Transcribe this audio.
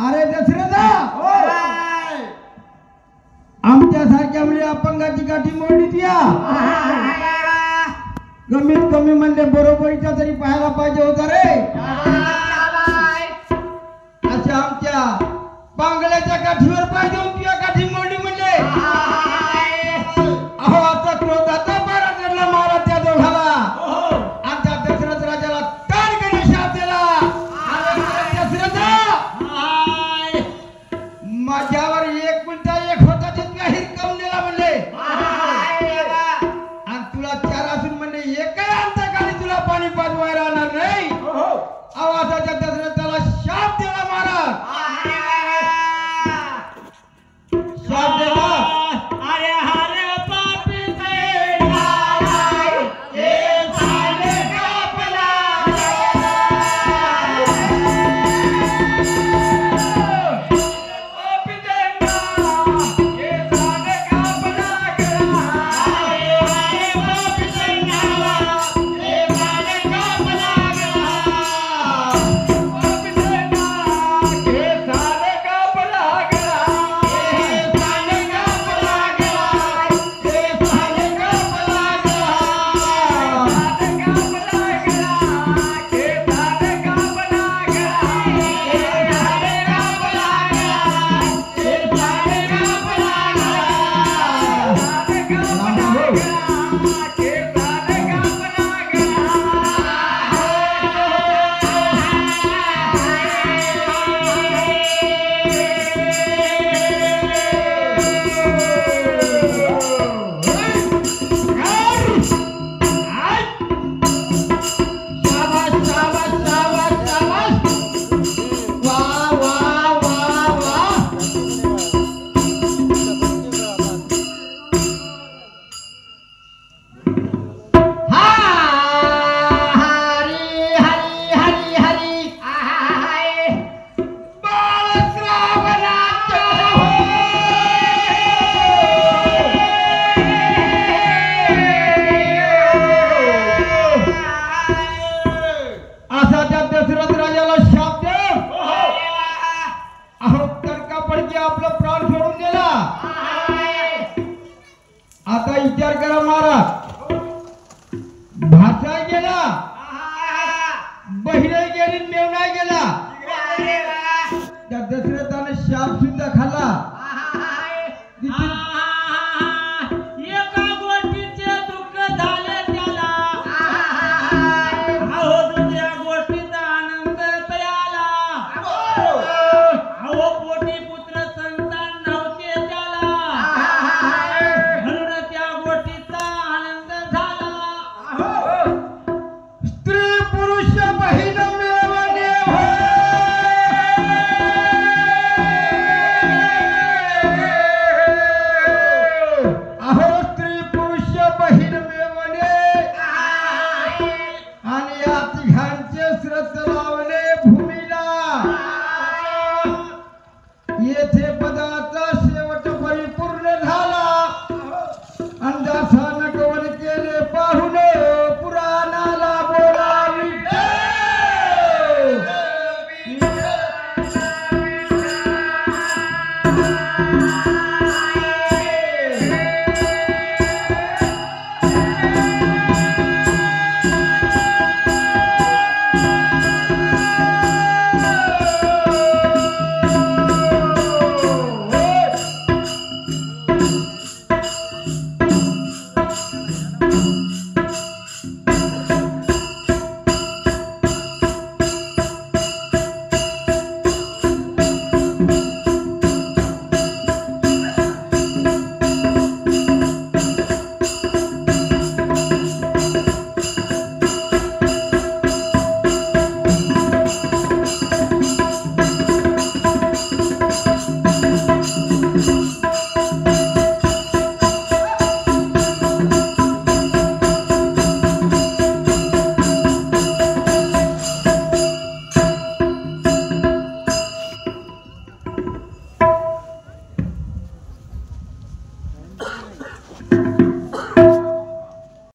अरे दशरथा आमच्या सारख्या मुली अपंगाची गाठी मोडली त्या कमीत कमी म्हणजे बरोबरीचा तरी पाहायला पाहिजे होता रे. अच्छा आमच्या बांगड्याच्या काठीवर पाहिजे होती तुझ्या काठी मोडली म्हणजे अहो आता क्रोधाचा पारा चढला मारा त्या दोघाला. आमच्या दशरथ राजाला ताण करून शाप दिला. दशरथा माझ्यावर एक कुलता एक होता तितका हिरकावून दिला म्हणले आणि तुला चार असून म्हणले एका अंतकाली तुला पाणी पाजवायला राहणार नाही. आवाजाच्या दशरथाला शाप दिला महाराज. शाप दिला. अरे हरे पापी से नाराय ये साले का भला पापी से ये साले का भला करा. हरे पापी से नाराय ये साले का भला करा. पापी से ये साले का भला करा. आता विचार करा महाराज. भाषा गेला बहिरे गेली मेवणा गेला. त्या दशरथाने शाप सुद्धा खाल्ला. तिथे